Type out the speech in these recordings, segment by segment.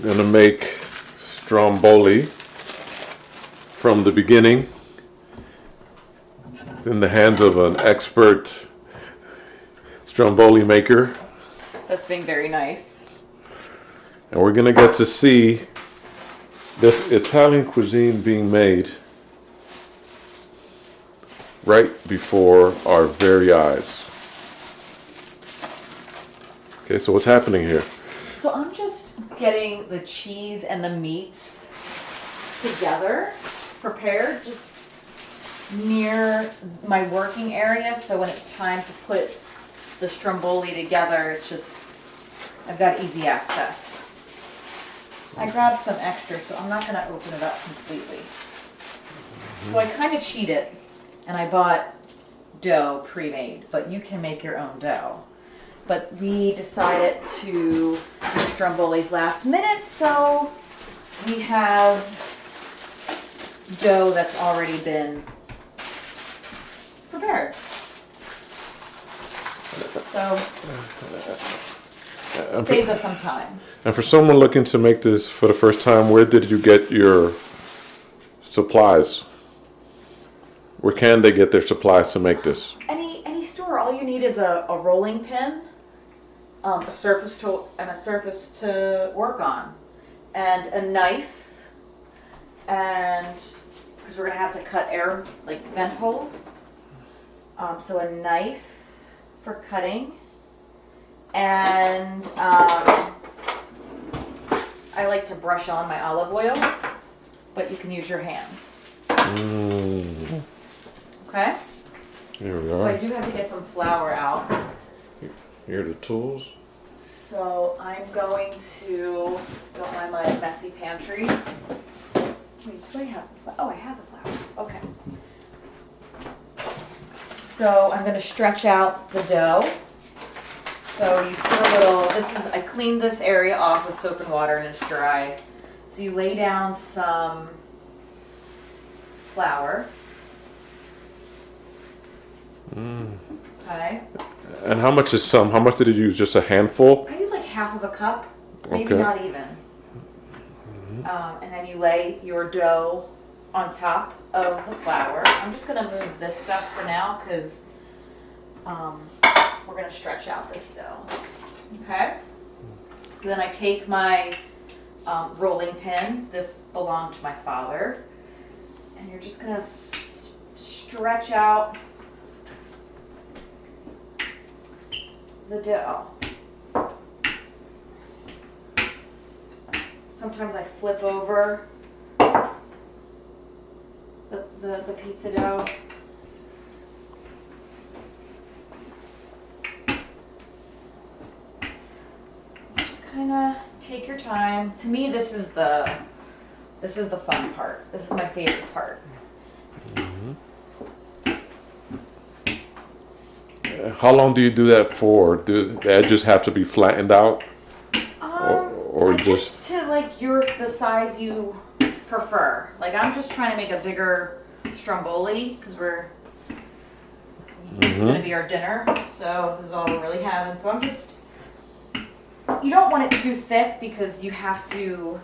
Gonna make Stromboli from the beginning in the hands of an expert Stromboli maker. That's being very nice. And we're gonna get to see this Italian cuisine being made right before our very eyes. Okay, so what's happening here? So I'm just getting the cheese and the meats together, prepared, just near my working area. So when it's time to put the Stromboli together, it's just, I've got easy access. I grabbed some extra, so I'm not going to open it up completely. So I kind of cheated, and I bought dough pre-made, but you can make your own dough. But we decided to do Strombolis last minute, so we have dough that's already been prepared. So saves us some time. And for someone looking to make this for the first time, where did you get your supplies? Where can they get their supplies to make this? Any store. All you need is a rolling pin, a surface to work on, and a knife, and because we're gonna have to cut air vent holes. So a knife for cutting, and I like to brush on my olive oil, but you can use your hands. Okay? Here we So I are. do have to get some flour out. Here are the tools. So I'm going to, don't mind my messy pantry. Wait, do I have the flour? Oh, I have the flour. Okay. So I'm going to stretch out the dough. So you put a little, I cleaned this area off with soap and water and it's dry. So you lay down some flour. Okay. And how much is some? How much did you use? Just a handful? I use like half of a cup, maybe Okay. not even. And then you lay your dough on top of the flour. I'm just going to move this stuff for now because we're going to stretch out this dough. Okay? So then I take my rolling pin. This belonged to my father. And you're just going to stretch out the dough. Sometimes I flip over the pizza dough. Just kind of take your time. To me, this is the fun part. This is my favorite part. How long do you do that for? Do the edges have to be flattened out? Or I just... to the size you prefer. Like I'm just trying to make a bigger Stromboli because this is going to be our dinner. So this is all we're really having. So you don't want it too thick because you have to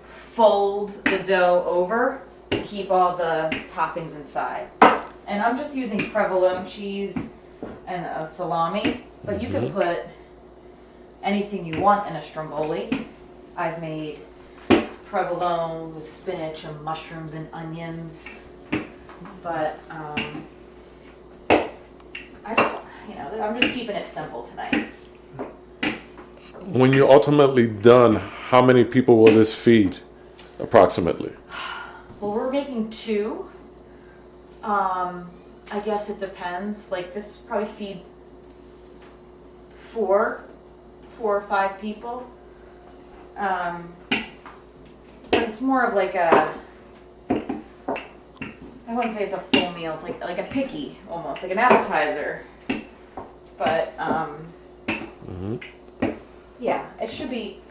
fold the dough over to keep all the toppings inside. And I'm just using provolone cheese and a salami, but you can put anything you want in a Stromboli. I've made provolone with spinach and mushrooms and onions, but I'm just keeping it simple tonight. When you're ultimately done, how many people will this feed, approximately? Well, we're making 2. I guess it depends. Like this probably feed 4 or 5 people. But it's more of like I wouldn't say it's a full meal. It's like a picky almost, like an appetizer. But yeah, it should be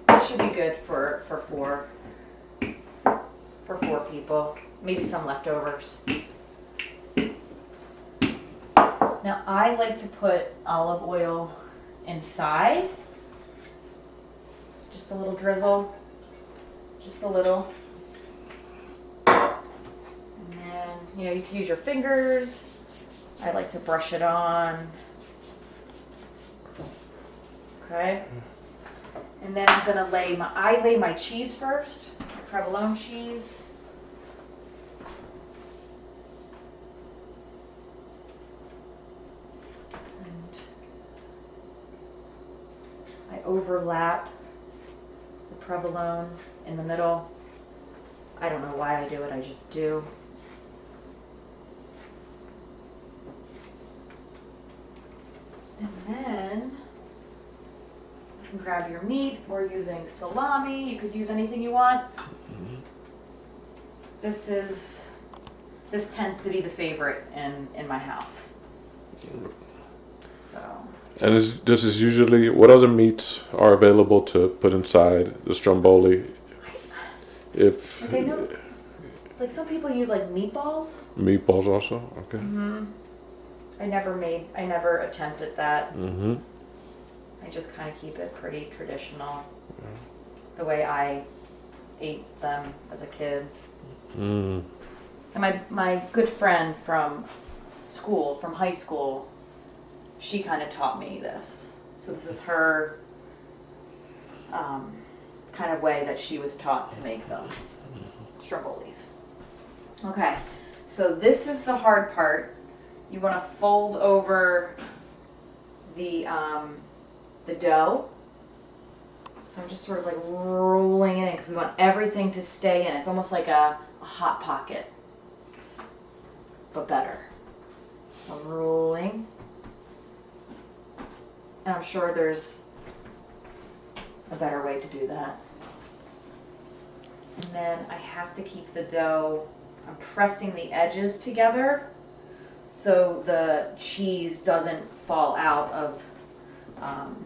good for 4 people. Maybe some leftovers. Now I like to put olive oil inside Just a little drizzle. Just a little. And then, you can use your fingers. I like to brush it on. Okay. And then I'm gonna lay my cheese first, my provolone cheese. And I overlap the provolone in the middle. I don't know why I do it, I just do. And then you can grab your meat. We're using salami. You could use anything you want. This tends to be the favorite in my house. So. And this is usually, what other meats are available to put inside the Stromboli? If Like I know, like some people use like meatballs. meatballs also, okay. Mm-hmm. I never attempted that. Mm-hmm. I just kind of keep it pretty traditional, the way I ate them as a kid. Mm. And my good friend from high school, she kind of taught me this. So this is her kind of way that she was taught to make them, Strombolis. Okay, so this is the hard part. You want to fold over the dough. So I'm just sort of like rolling it in because we want everything to stay in. It's almost like a hot pocket, but better. So I'm rolling. And I'm sure there's a better way to do that. And then I have to keep the dough, I'm pressing the edges together so the cheese doesn't fall out of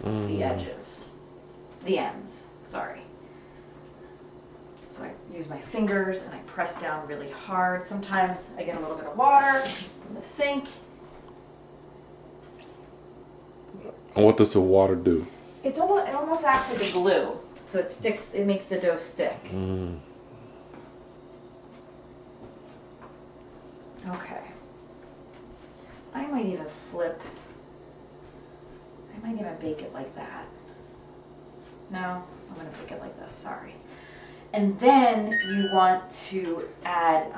the edges, the ends, sorry. So I use my fingers and I press down really hard. Sometimes I get a little bit of water from the sink. And what does the water do? It almost acts like a glue, so it sticks. It makes the dough stick. Mm. Okay. I might even bake it like that. No, I'm gonna bake it like this. Sorry. And then you want to add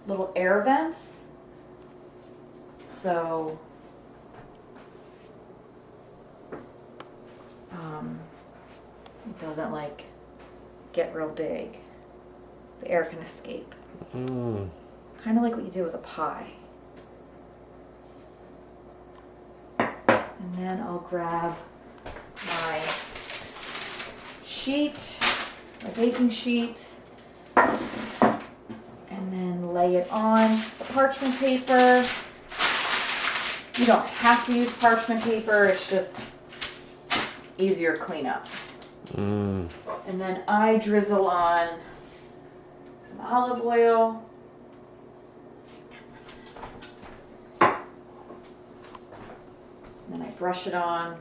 little air vents. So it doesn't like get real big. The air can escape. Mm. Kind of like what you do with a pie. And then I'll grab my sheet, my baking sheet, and then lay it on the parchment paper. You don't have to use parchment paper, it's just easier cleanup. Mm. And then I drizzle on some olive oil. And then I brush it on.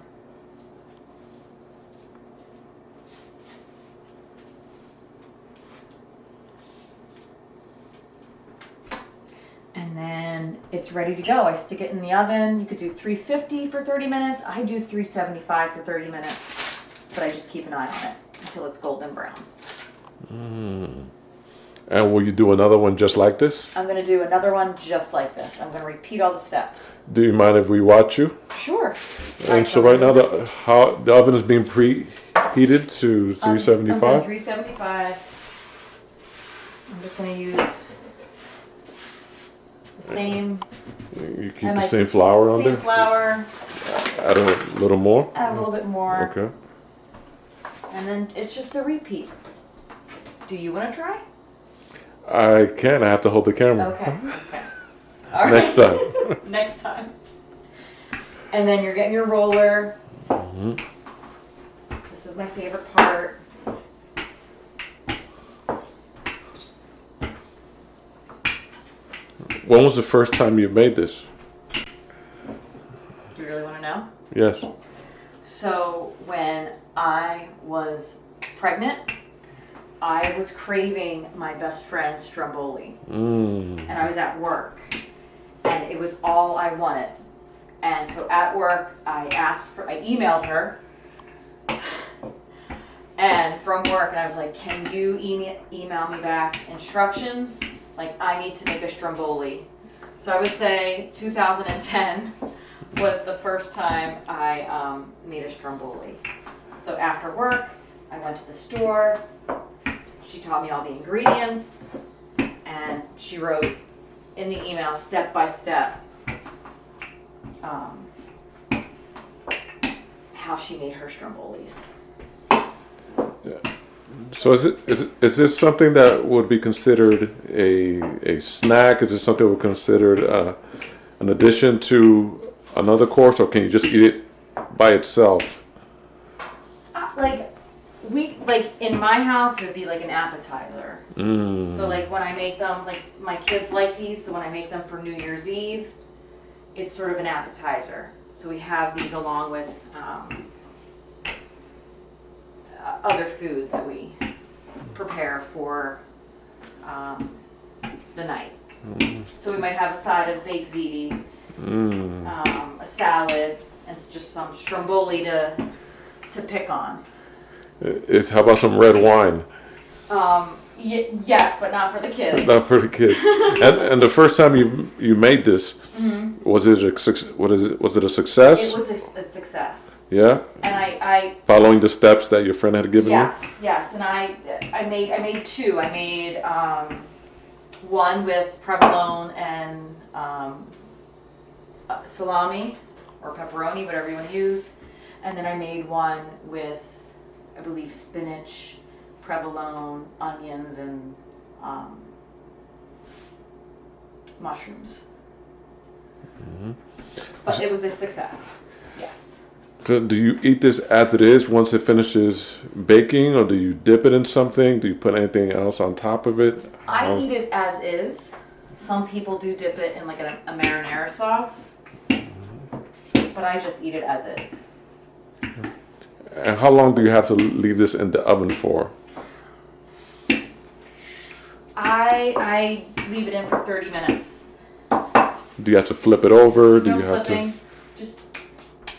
And then it's ready to go. I stick it in the oven. You could do 350 for 30 minutes. I do 375 for 30 minutes, but I just keep an eye on it until it's golden brown. Mm. And will you do another one just like this? I'm gonna do another one just like this. I'm gonna repeat all the steps. Do you mind if we watch you? Sure. And so right now the oven is being preheated to 375. I'm 375. I'm just gonna use the same. You keep the same flour on there? Same flour. Add a little more? Add a little bit more. Okay. And then it's just a repeat. Do you want to try? I can. I have to hold the camera. Okay. All right. Next time. Next time. And then you're getting your roller. Mm-hmm. This is my favorite part. When was the first time you made this? Do you really want to know? Yes. So when I was pregnant, I was craving my best friend Stromboli. And I was at work, and it was all I wanted. And so at work, I emailed her, and from work, and I was like, can you email me back instructions? Like, I need to make a Stromboli. So I would say 2010 was the first time I made a Stromboli. So after work, I went to the store. She taught me all the ingredients, and she wrote in the email step by step how she made her Strombolis. So is this something that would be considered a snack? Is this something that would be considered an addition to another course, or can you just eat it by itself? Like in my house, it would be like an appetizer. So like when I make them, like my kids like these, so when I make them for New Year's Eve, it's sort of an appetizer. So we have these along with other food that we prepare for the night. So we might have a side of baked ziti, a salad, and just some stromboli to pick on. How about some red wine? Yes, but not for the kids. Not for the kids. And the first time you made this, was it a success? Was it a success? It was a success. Yeah. And I following the steps that your friend had given you. Yes, and I made two. I made one with provolone and salami or pepperoni, whatever you want to use, and then I made one with, I believe, spinach, provolone, onions, and mushrooms. But it was a success. Yes. So do you eat this as it is once it finishes baking, or do you dip it in something? Do you put anything else on top of it? I eat it as is. Some people do dip it in like a marinara sauce, but I just eat it as is. And how long do you have to leave this in the oven for? I leave it in for 30 minutes. Do you have to flip it over? Do No you have flipping, just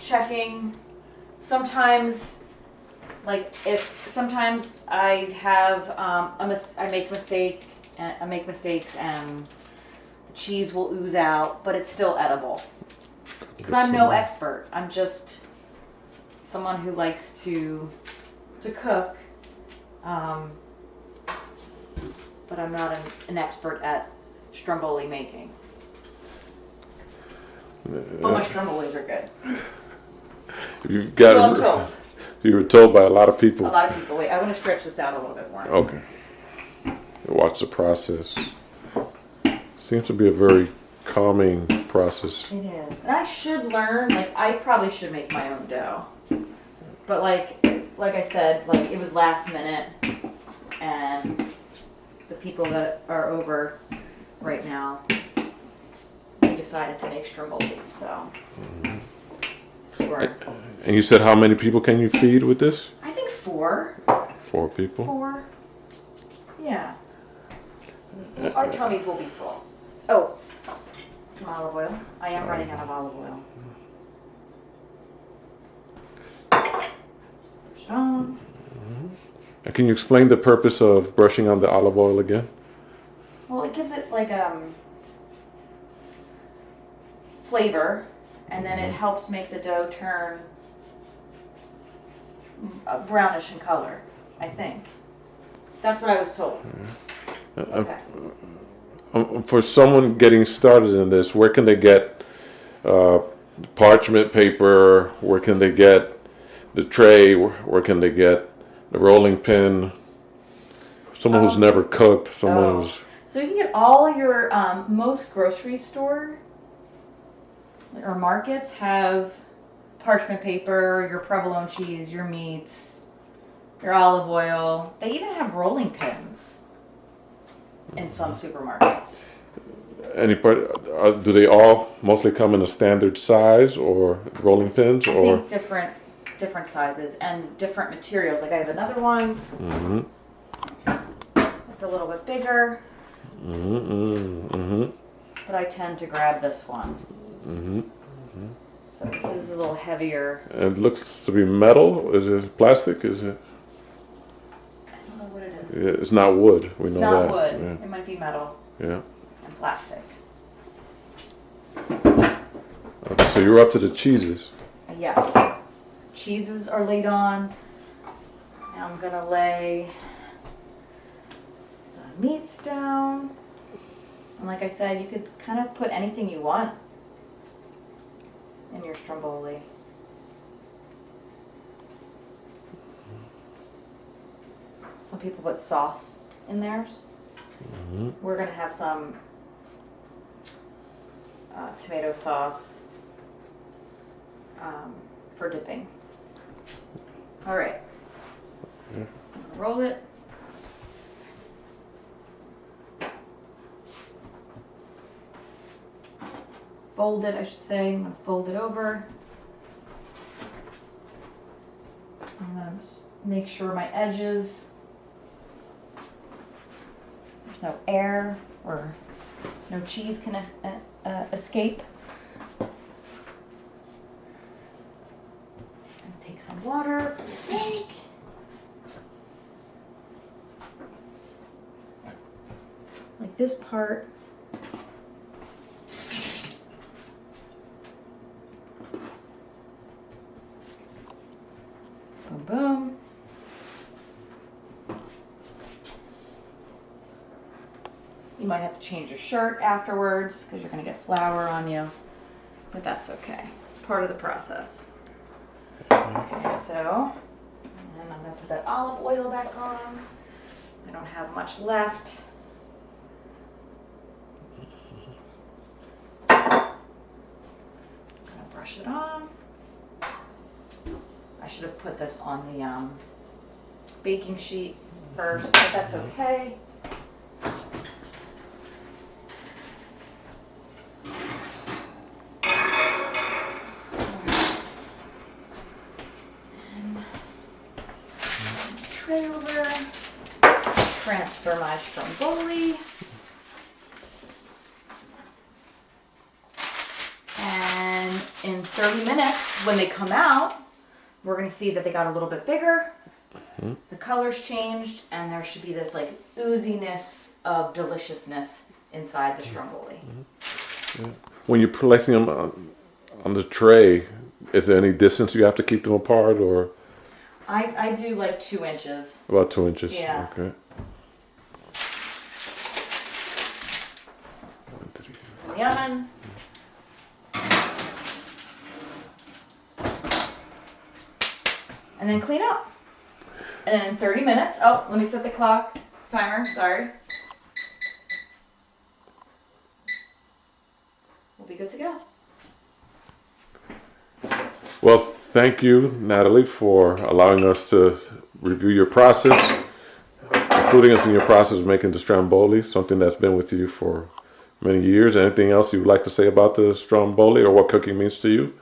checking. Sometimes, sometimes I have I make mistakes and the cheese will ooze out, but it's still edible. Because I'm no expert. I'm just someone who likes to cook, but I'm not an expert at Stromboli making. But my Strombolis are good. You got So I'm told. You were told by a lot of people. A lot of people. Wait, I want to stretch this out a little bit more. Okay. Watch the process. Seems to be a very calming process. It is. And I should learn, I probably should make my own dough. But like I said, it was last minute, and the people that are over right now, we decided to make Strombolis, so. And you said how many people can you feed with this? I think 4. 4 people. 4. Yeah. Our tummies will be full. Oh, some olive oil. I am running out of olive oil. And can you explain the purpose of brushing on the olive oil again? Well, it gives it flavor, and then it helps make the dough turn brownish in color, I think. That's what I was told. Okay. For someone getting started in this, where can they get parchment paper? Where can they get the tray? Where can they get the rolling pin? Someone who's never cooked, someone who's... So you can get all your, most grocery store or markets have parchment paper, your provolone cheese, your meats, your olive oil. They even have rolling pins in some supermarkets. Do they all mostly come in a standard size or rolling pins? I think different different sizes and different materials. Like I have another one. It's a little bit bigger. But I tend to grab this one. So this is a little heavier. It looks to be metal. Is it plastic? Is it? I don't know what it is. Yeah, it's not wood. We know that. It's not wood. Yeah. It might be metal Yeah. and plastic. Okay, so you're up to the cheeses. Yes. Cheeses are laid on. Now I'm gonna lay the meats down. And like I said, you could kind of put anything you want in your stromboli. Some people put sauce in theirs. We're gonna have some tomato sauce for dipping. All right. Roll it. Fold it, I should say. I'm gonna fold it over. I'm gonna just make sure my edges, there's no air or no cheese can escape. And take some water for the sake. Like this part. Boom, boom. You might have to change your shirt afterwards because you're going to get flour on you, but that's okay. It's part of the process. Okay, so, and I'm going to put that olive oil back on. I don't have much left. I'm going to brush it on. I should have put this on the baking sheet first, but that's okay. Tray over. Transfer my stromboli. And in 30 minutes, when they come out, we're going to see that they got a little bit bigger. The color's changed, and there should be this like ooziness of deliciousness inside the stromboli. Yeah. When you're placing them on the tray, is there any distance you have to keep them apart, or? I do like 2 inches. About 2 inches. Yeah. Okay. In the oven. And then clean up. And then in 30 minutes, oh, let me set the clock timer, sorry. We'll be good to go. Well, thank you, Natalie, for allowing us to review your process, including us in your process of making the stromboli, something that's been with you for many years. Anything else you would like to say about the stromboli or what cooking means to you?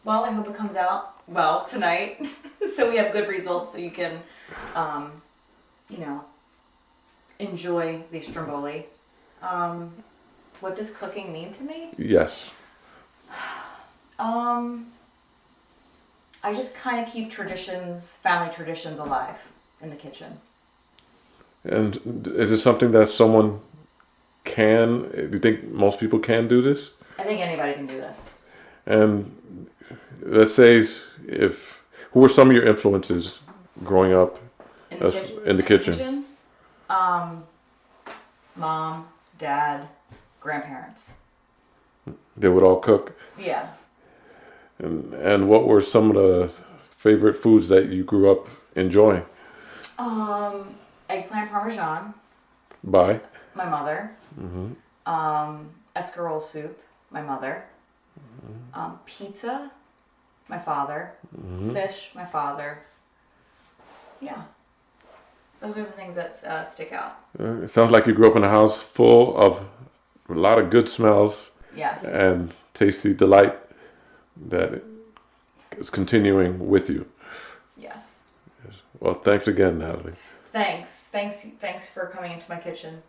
Well, I hope it comes out well tonight, so we have good results, so you can, enjoy the stromboli. What does cooking mean to me? Yes. I just kind of keep family traditions alive in the kitchen. And is it something that someone do you think most people can do this? I think anybody can do this. And let's say who were some of your influences growing up in the kitchen? Mom, dad, grandparents. They would all cook? Yeah. And what were some of the favorite foods that you grew up enjoying? Eggplant parmesan. By? My mother. Escarole soup. My mother. Pizza. My father. Fish. My father. Yeah. Those are the things that stick out. It sounds like you grew up in a house full of a lot of good smells. Yes. And tasty delight that is continuing with you. Yes. Well, thanks again, Natalie. Thanks for coming into my kitchen.